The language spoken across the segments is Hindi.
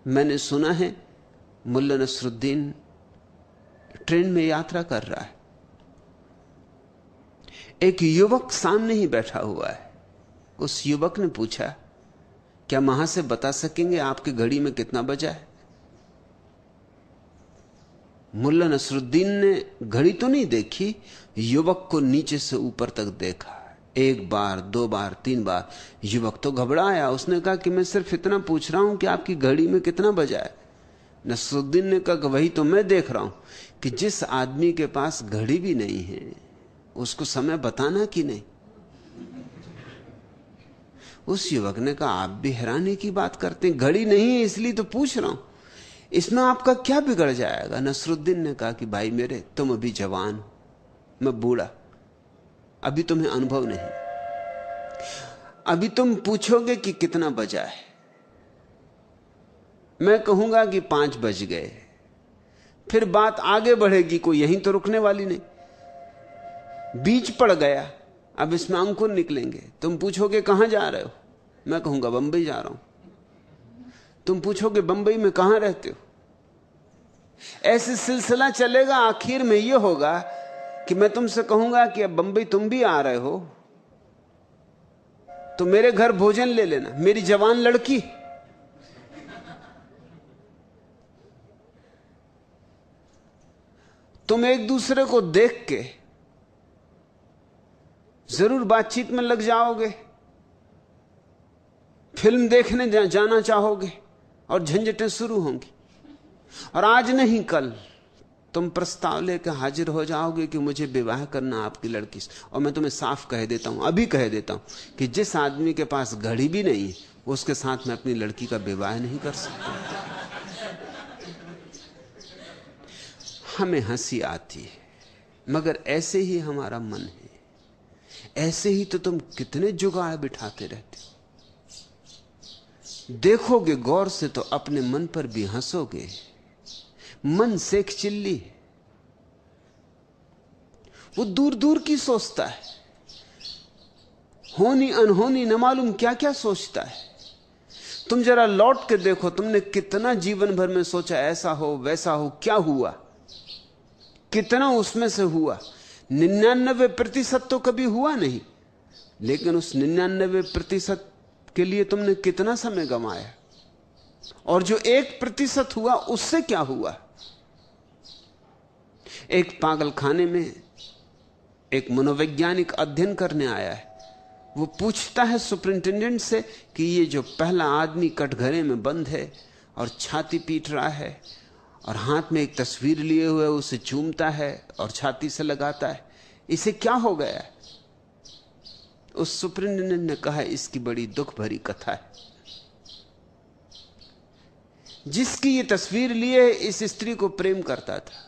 मैंने सुना है मुल्ला नसरुद्दीन ट्रेन में यात्रा कर रहा है, एक युवक सामने ही बैठा हुआ है। उस युवक ने पूछा, क्या वहां से बता सकेंगे आपकी घड़ी में कितना बजा है? मुल्ला नसरुद्दीन ने घड़ी तो नहीं देखी, युवक को नीचे से ऊपर तक देखा। एक बार, दो बार, तीन बार। युवक तो घबराया। उसने कहा कि मैं सिर्फ इतना पूछ रहा हूं कि आपकी घड़ी में कितना बजा है। नसरुद्दीन ने कहा कि वही तो मैं देख रहा हूं कि जिस आदमी के पास घड़ी भी नहीं है उसको समय बताना कि नहीं। उस युवक ने कहा, आप भी हैरानी की बात करते हैं, घड़ी नहीं है इसलिए तो पूछ रहा हूं, इसमें आपका क्या बिगड़ जाएगा? नसरुद्दीन ने कहा कि भाई मेरे, तुम अभी जवान हो, मैं बूढ़ा, अभी तुम्हें अनुभव नहीं। अभी तुम पूछोगे कि कितना बजा है, मैं कहूंगा कि 5 बज गए, फिर बात आगे बढ़ेगी, कोई यहीं तो रुकने वाली नहीं। बीच पड़ गया, अब इसमें अंकुर निकलेंगे। तुम पूछोगे कहां जा रहे हो, मैं कहूंगा बंबई जा रहा हूं। तुम पूछोगे बंबई में कहां रहते हो। ऐसे सिलसिला चलेगा, आखिर में यह होगा कि मैं तुमसे कहूंगा कि अब बंबई तुम भी आ रहे हो तो मेरे घर भोजन ले लेना, मेरी जवान लड़की। तुम एक दूसरे को देख के जरूर बातचीत में लग जाओगे, फिल्म देखने जाना चाहोगे और झंझटें शुरू होंगी। और आज नहीं कल तुम प्रस्ताव लेकर हाजिर हो जाओगे कि मुझे विवाह करना आपकी लड़की से। और मैं तुम्हें साफ कह देता हूं, अभी कह देता हूं कि जिस आदमी के पास घड़ी भी नहीं है उसके साथ मैं अपनी लड़की का विवाह नहीं कर सकता। हमें हंसी आती है, मगर ऐसे ही हमारा मन है। ऐसे ही तो तुम कितने जुगाड़ बिठाते रहते हो। देखोगे गौर से तो अपने मन पर भी हंसोगे। मन सेक चिल्ली है, वो दूर दूर की सोचता है, होनी अनहोनी न मालूम क्या क्या सोचता है। तुम जरा लौट के देखो, तुमने कितना जीवन भर में सोचा ऐसा हो वैसा हो, क्या हुआ, कितना उसमें से हुआ। 99% तो कभी हुआ नहीं, लेकिन उस 99% के लिए तुमने कितना समय गंवाया। और जो 1% हुआ उससे क्या हुआ। एक पागलखाने में एक मनोवैज्ञानिक अध्ययन करने आया है। वो पूछता है सुपरिंटेंडेंट से कि ये जो पहला आदमी कटघरे में बंद है और छाती पीट रहा है और हाथ में एक तस्वीर लिए हुए उसे चूमता है और छाती से लगाता है, इसे क्या हो गया है। उस सुपरिंटेंडेंट ने कहा, इसकी बड़ी दुख भरी कथा है। जिसकी ये तस्वीर लिए इस स्त्री को प्रेम करता था,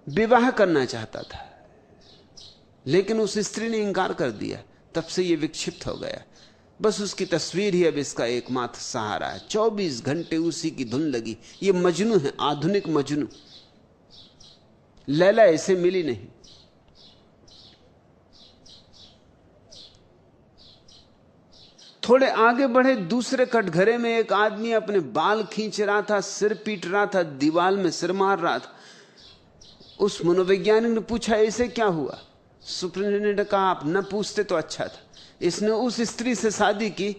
विवाह करना चाहता था, लेकिन उस स्त्री ने इंकार कर दिया। तब से ये विक्षिप्त हो गया। बस उसकी तस्वीर ही अब इसका एकमात्र सहारा है। 24 घंटे उसी की धुन लगी। ये मजनू है, आधुनिक मजनू। लैला इसे मिली नहीं। थोड़े आगे बढ़े, दूसरे कटघरे में एक आदमी अपने बाल खींच रहा था, सिर पीट रहा था, दीवार में सिर मार रहा था। उस मनोवैज्ञानिक ने पूछा, इसे क्या हुआ। सुपरिंटेंडेंट ने कहा, आप न पूछते तो अच्छा था। इसने उस स्त्री से शादी की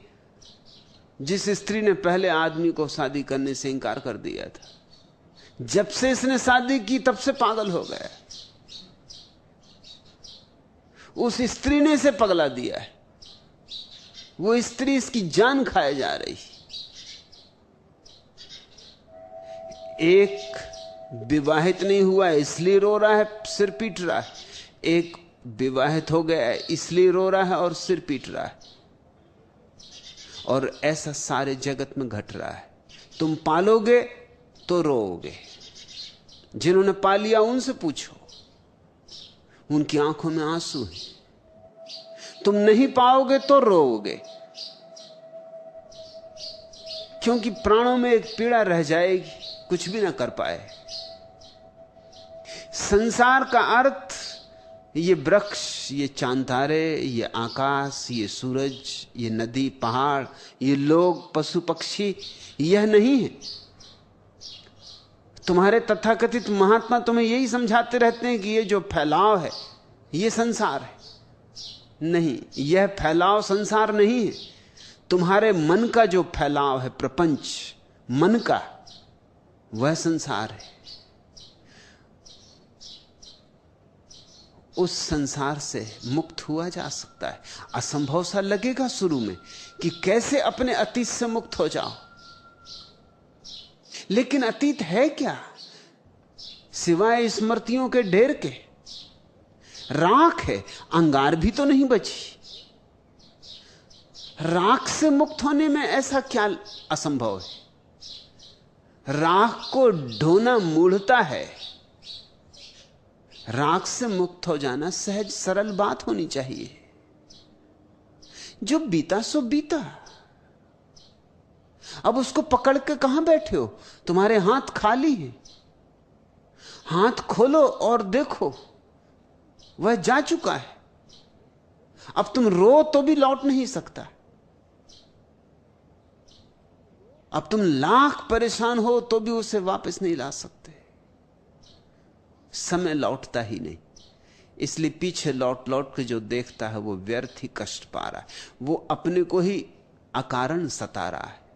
जिस स्त्री ने पहले आदमी को शादी करने से इंकार कर दिया था। जब से इसने शादी की तब से पागल हो गया। उस स्त्री ने इसे पगला दिया है। वो स्त्री इसकी जान खाए जा रही। एक विवाहित नहीं हुआ इसलिए रो रहा है, सिर पीट रहा है। एक विवाहित हो गया है इसलिए रो रहा है और सिर पीट रहा है। और ऐसा सारे जगत में घट रहा है। तुम पालोगे तो रोओगे। जिन्होंने पा लिया उनसे पूछो, उनकी आंखों में आंसू है। तुम नहीं पाओगे तो रोओगे, क्योंकि प्राणों में एक पीड़ा रह जाएगी, कुछ भी ना कर पाए। संसार का अर्थ ये वृक्ष, ये चांतारे, ये आकाश, ये सूरज, ये नदी, पहाड़, ये लोग, पशु पक्षी, यह नहीं है। तुम्हारे तथाकथित महात्मा तुम्हें यही समझाते रहते हैं कि यह जो फैलाव है यह संसार है। नहीं, यह फैलाव संसार नहीं है। तुम्हारे मन का जो फैलाव है, प्रपंच मन का, वह संसार है। उस संसार से मुक्त हुआ जा सकता है। असंभव सा लगेगा शुरू में कि कैसे अपने अतीत से मुक्त हो जाओ, लेकिन अतीत है क्या सिवाय स्मृतियों के ढेर के? राख है, अंगार भी तो नहीं बची। राख से मुक्त होने में ऐसा क्या असंभव है? राख को ढोना मूढ़ता है। राख से मुक्त हो जाना सहज सरल बात होनी चाहिए। जो बीता सो बीता, अब उसको पकड़ के कहां बैठे हो? तुम्हारे हाथ खाली हैं। हाथ खोलो और देखो, वह जा चुका है। अब तुम रो तो भी लौट नहीं सकता। अब तुम लाख परेशान हो तो भी उसे वापस नहीं ला सकते। समय लौटता ही नहीं। इसलिए पीछे लौट लौट के जो देखता है वो व्यर्थ ही कष्ट पा रहा है। वो अपने को ही अकारण सता रहा है।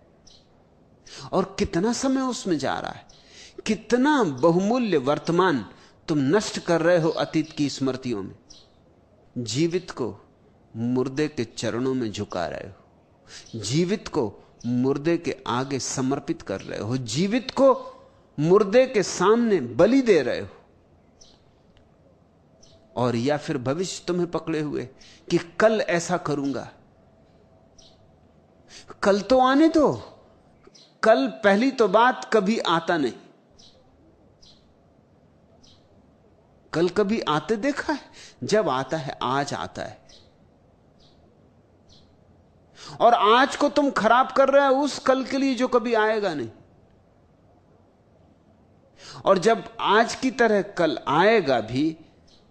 और कितना समय उसमें जा रहा है, कितना बहुमूल्य वर्तमान तुम नष्ट कर रहे हो अतीत की स्मृतियों में। जीवित को मुर्दे के चरणों में झुका रहे हो, जीवित को मुर्दे के आगे समर्पित कर रहे हो, जीवित को मुर्दे के सामने बलि दे रहे हो। और या फिर भविष्य तुम्हें पकड़े हुए कि कल ऐसा करूंगा। कल तो आने दो। कल पहली तो बात कभी आता नहीं। कल कभी आते देखा है? जब आता है आज आता है। और आज को तुम खराब कर रहे हो उस कल के लिए जो कभी आएगा नहीं। और जब आज की तरह कल आएगा भी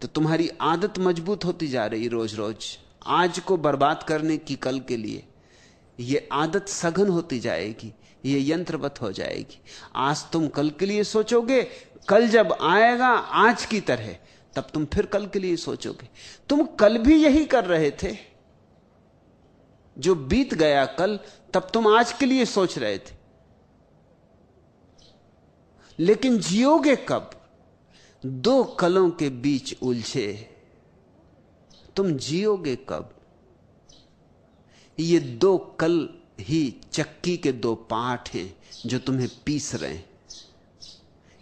तो तुम्हारी आदत मजबूत होती जा रही रोज रोज आज को बर्बाद करने की कल के लिए। यह आदत सघन होती जाएगी, यह यंत्रवत हो जाएगी। आज तुम कल के लिए सोचोगे, कल जब आएगा आज की तरह तब तुम फिर कल के लिए सोचोगे। तुम कल भी यही कर रहे थे। जो बीत गया कल, तब तुम आज के लिए सोच रहे थे। लेकिन जियोगे कब? दो कलों के बीच उलझे तुम जियोगे कब? ये दो कल ही चक्की के दो पार्ट हैं जो तुम्हें पीस रहे हैं।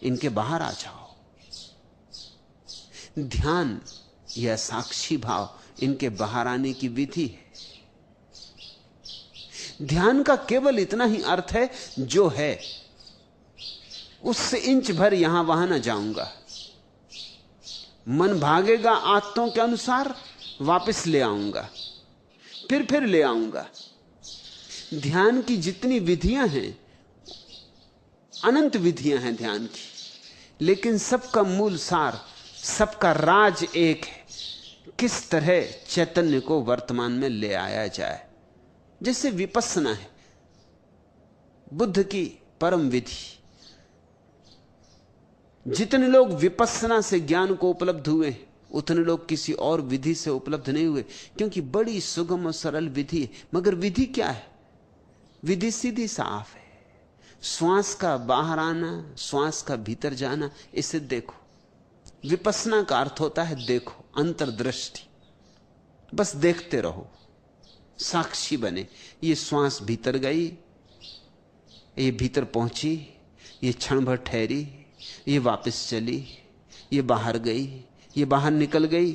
इनके बाहर आ जाओ। ध्यान या साक्षी भाव इनके बाहर आने की विधि है। ध्यान का केवल इतना ही अर्थ है, जो है उससे इंच भर यहां वहां ना जाऊंगा। मन भागेगा आदतों के अनुसार, वापस ले आऊंगा, फिर ले आऊंगा। ध्यान की जितनी विधियां हैं, अनंत विधियां हैं ध्यान की, लेकिन सबका मूल सार, सबका राज एक है। किस तरह चैतन्य को वर्तमान में ले आया जाए। जैसे विपस्सना है, बुद्ध की परम विधि। जितने लोग विपस्सना से ज्ञान को उपलब्ध हुए, उतने लोग किसी और विधि से उपलब्ध नहीं हुए, क्योंकि बड़ी सुगम और सरल विधि है। मगर विधि क्या है? विधि सीधी साफ है। श्वास का बाहर आना, श्वास का भीतर जाना, इसे देखो। विपस्सना का अर्थ होता है देखो, अंतर्दृष्टि। बस देखते रहो, साक्षी बने। ये श्वास भीतर गई, ये भीतर पहुंची, ये क्षण भर ठहरी, ये वापस चली, ये बाहर गई, ये बाहर निकल गई,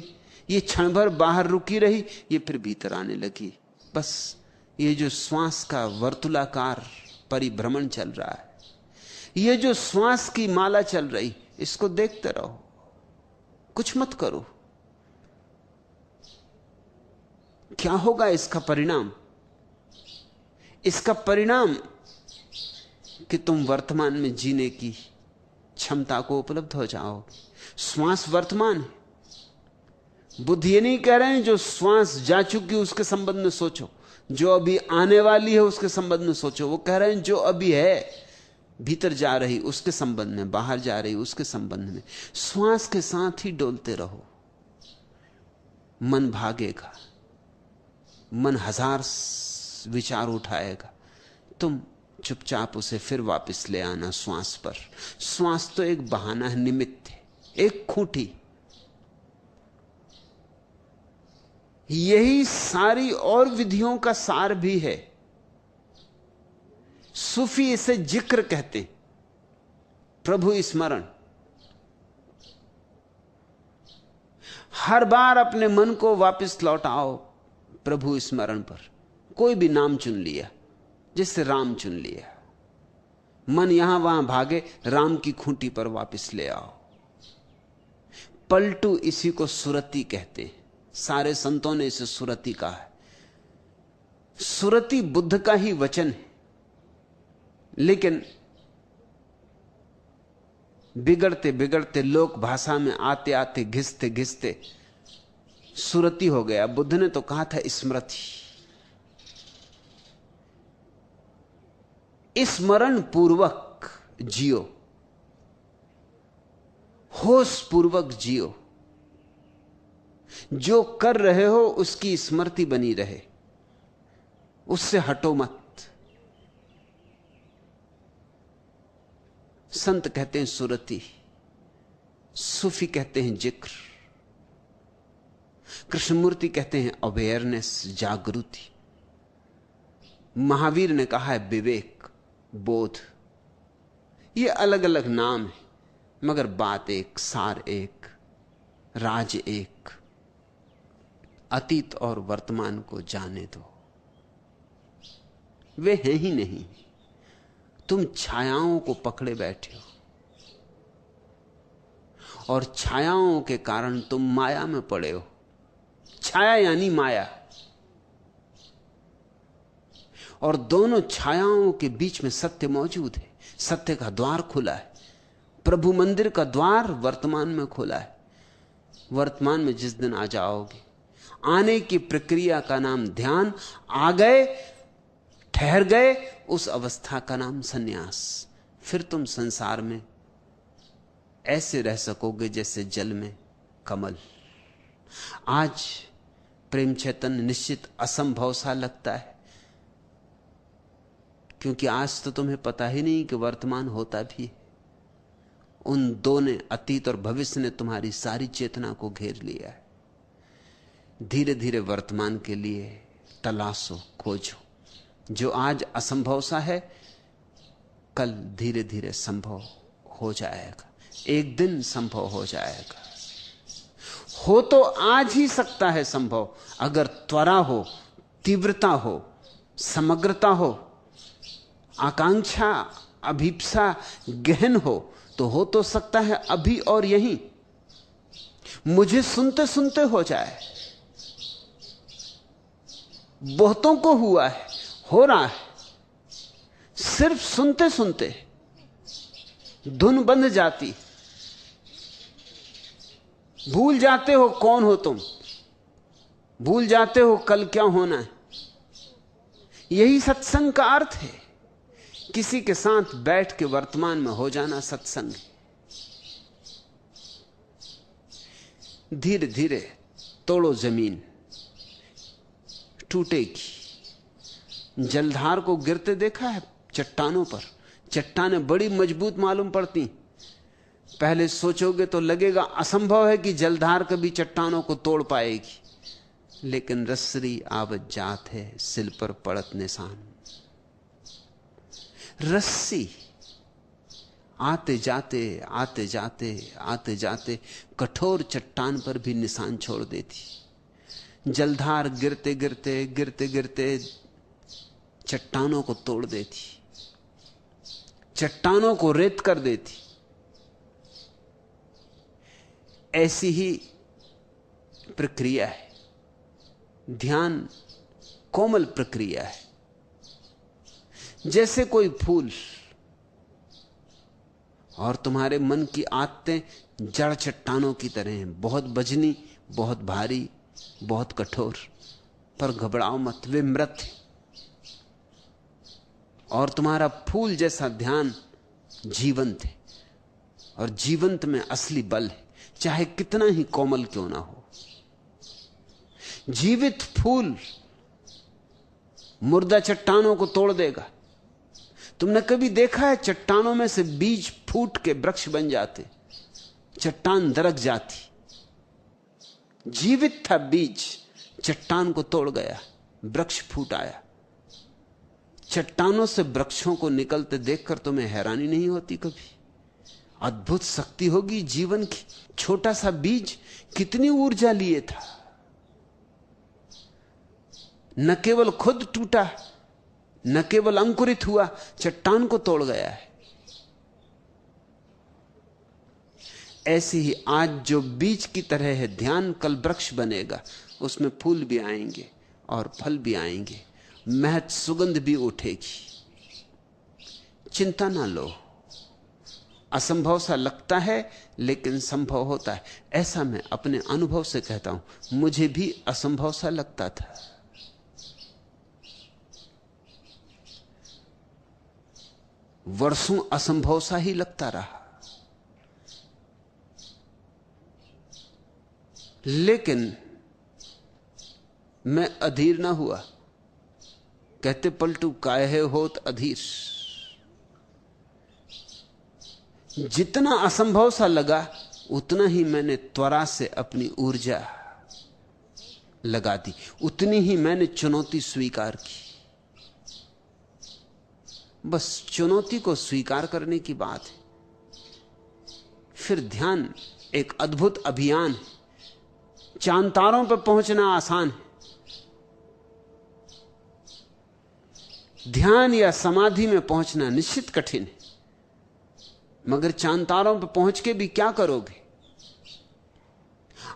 ये क्षण भर बाहर रुकी रही, ये फिर भीतर आने लगी। बस ये जो श्वास का वर्तुलाकार परिभ्रमण चल रहा है, ये जो श्वास की माला चल रही, इसको देखते रहो, कुछ मत करो। क्या होगा इसका परिणाम? इसका परिणाम कि तुम वर्तमान में जीने की क्षमता को उपलब्ध हो जाओ। श्वास वर्तमान है। बुद्ध ये नहीं कह रहे हैं जो श्वास जा चुकी उसके संबंध में सोचो। जो अभी आने वाली है उसके संबंध में सोचो। वो कह रहे हैं जो अभी है, भीतर जा रही उसके संबंध में, बाहर जा रही उसके संबंध में। श्वास के साथ ही डोलते रहो। मन भागेगा, मन हजार विचार उठाएगा, तुम चुपचाप उसे फिर वापस ले आना श्वास पर। श्वास तो एक बहाना है, निमित्त है, एक खूंटी। यही सारी और विधियों का सार भी है। सूफी इसे जिक्र कहते हैं, प्रभु स्मरण। हर बार अपने मन को वापस लौटाओ प्रभु स्मरण पर। कोई भी नाम चुन लिया, जैसे राम चुन लिया, मन यहां वहां भागे, राम की खूंटी पर वापस ले आओ। पलटू इसी को सुरति कहते हैं। सारे संतों ने इसे सुरति कहा है। सुरति बुद्ध का ही वचन है, लेकिन बिगड़ते बिगड़ते लोक भाषा में आते आते घिसते घिसते सुरति हो गया। बुद्ध ने तो कहा था स्मृति। स्मरण पूर्वक जियो, होश पूर्वक जियो। जो कर रहे हो उसकी स्मृति बनी रहे, उससे हटो मत। संत कहते हैं सुरति, सूफी कहते हैं जिक्र, कृष्णमूर्ति कहते हैं अवेयरनेस, जागृति। महावीर ने कहा है विवेक, बोध। ये अलग अलग नाम है, मगर बात एक, सार एक, राज एक। अतीत और वर्तमान को जाने दो, वे हैं ही नहीं। तुम छायाओं को पकड़े बैठे हो, और छायाओं के कारण तुम माया में पड़े हो। छाया यानी माया, और दोनों छायाओं के बीच में सत्य मौजूद है। सत्य का द्वार खुला है। प्रभु मंदिर का द्वार वर्तमान में खुला है। वर्तमान में जिस दिन आ जाओगे, आने की प्रक्रिया का नाम ध्यान। आ गए, ठहर गए, उस अवस्था का नाम सन्यास। फिर तुम संसार में ऐसे रह सकोगे जैसे जल में कमल। आज प्रेम चैतन्य निश्चित असंभव सा लगता है, क्योंकि आज तो तुम्हें पता ही नहीं कि वर्तमान होता भी है। उन दो ने, अतीत और भविष्य ने, तुम्हारी सारी चेतना को घेर लिया है। धीरे धीरे वर्तमान के लिए तलाशो, खोजो। जो आज असंभव सा है, कल धीरे धीरे संभव हो जाएगा। एक दिन संभव हो जाएगा। हो तो आज ही सकता है संभव, अगर त्वरा हो, तीव्रता हो, समग्रता हो, आकांक्षा, अभिप्सा गहन हो तो सकता है अभी और यहीं। मुझे सुनते सुनते हो जाए। बहुतों को हुआ है, हो रहा है। सिर्फ सुनते सुनते धुन बंध जाती, भूल जाते हो कौन हो तुम, भूल जाते हो कल क्या होना है। यही सत्संग का अर्थ है। किसी के साथ बैठ के वर्तमान में हो जाना सत्संग है। धीरे धीरे तोड़ो जमीन, टूटेगी। जलधार को गिरते देखा है चट्टानों पर। चट्टानें बड़ी मजबूत मालूम पड़ती। पहले सोचोगे तो लगेगा असंभव है कि जलधार कभी चट्टानों को तोड़ पाएगी, लेकिन रसरी आवत जात है, सिल पर पड़त निशान। रस्सी आते जाते आते जाते आते जाते कठोर चट्टान पर भी निशान छोड़ देती। जलधार गिरते गिरते गिरते गिरते चट्टानों को तोड़ देती, चट्टानों को रेत कर देती। ऐसी ही प्रक्रिया है। ध्यान कोमल प्रक्रिया है। जैसे कोई फूल, और तुम्हारे मन की आदतें जड़ चट्टानों की तरह हैं, बहुत वजनी, बहुत भारी, बहुत कठोर। पर घबराओ मत, वे मृत हैं। और तुम्हारा फूल जैसा ध्यान जीवंत है, और जीवंत में असली बल है, चाहे कितना ही कोमल क्यों ना हो। जीवित फूल मुर्दा चट्टानों को तोड़ देगा। तुमने कभी देखा है चट्टानों में से बीज फूट के वृक्ष बन जाते, चट्टान दरक जाती। जीवित था बीज, चट्टान को तोड़ गया, वृक्ष फूट आया। चट्टानों से वृक्षों को निकलते देखकर तुम्हें हैरानी नहीं होती कभी? अद्भुत शक्ति होगी जीवन की। छोटा सा बीज कितनी ऊर्जा लिए था, न केवल खुद टूटा, न केवल अंकुरित हुआ, चट्टान को तोड़ गया है। ऐसे ही आज जो बीज की तरह है ध्यान, कल वृक्ष बनेगा। उसमें फूल भी आएंगे और फल भी आएंगे, महक सुगंध भी उठेगी। चिंता ना लो। असंभव सा लगता है लेकिन संभव होता है, ऐसा मैं अपने अनुभव से कहता हूं। मुझे भी असंभव सा लगता था, वर्षों असंभव सा ही लगता रहा, लेकिन मैं अधीर ना हुआ। कहते पलटू काहे होत अधीर। जितना असंभव सा लगा उतना ही मैंने त्वरा से अपनी ऊर्जा लगा दी, उतनी ही मैंने चुनौती स्वीकार की। बस चुनौती को स्वीकार करने की बात है। फिर ध्यान एक अद्भुत अभियान है। चांद तारों पर पहुंचना आसान है, ध्यान या समाधि में पहुंचना निश्चित कठिन है। मगर चांद तारों पर पहुंच के भी क्या करोगे?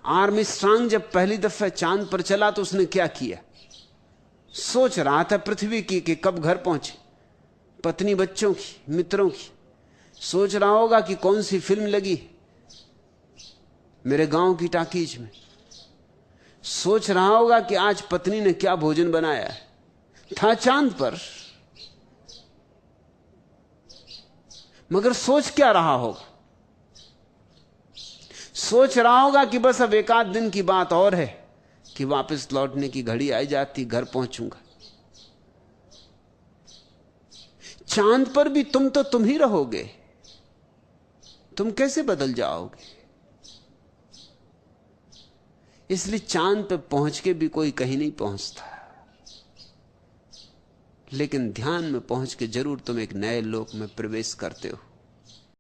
आर्मस्ट्रांग जब पहली दफा चांद पर चला तो उसने क्या किया? सोच रहा था पृथ्वी की कि कब घर पहुंचे, पत्नी बच्चों की, मित्रों की। सोच रहा होगा कि कौन सी फिल्म लगी मेरे गांव की टाकीज में। सोच रहा होगा कि आज पत्नी ने क्या भोजन बनाया है। था चांद पर, मगर सोच क्या रहा होगा? सोच रहा होगा कि बस अब एक आध दिन की बात और है कि वापस लौटने की घड़ी आई जाती, घर पहुंचूंगा। चांद पर भी तुम तो तुम ही रहोगे, तुम कैसे बदल जाओगे? इसलिए चांद पे पहुंच के भी कोई कहीं नहीं पहुंचता, लेकिन ध्यान में पहुंच के जरूर तुम एक नए लोक में प्रवेश करते हो।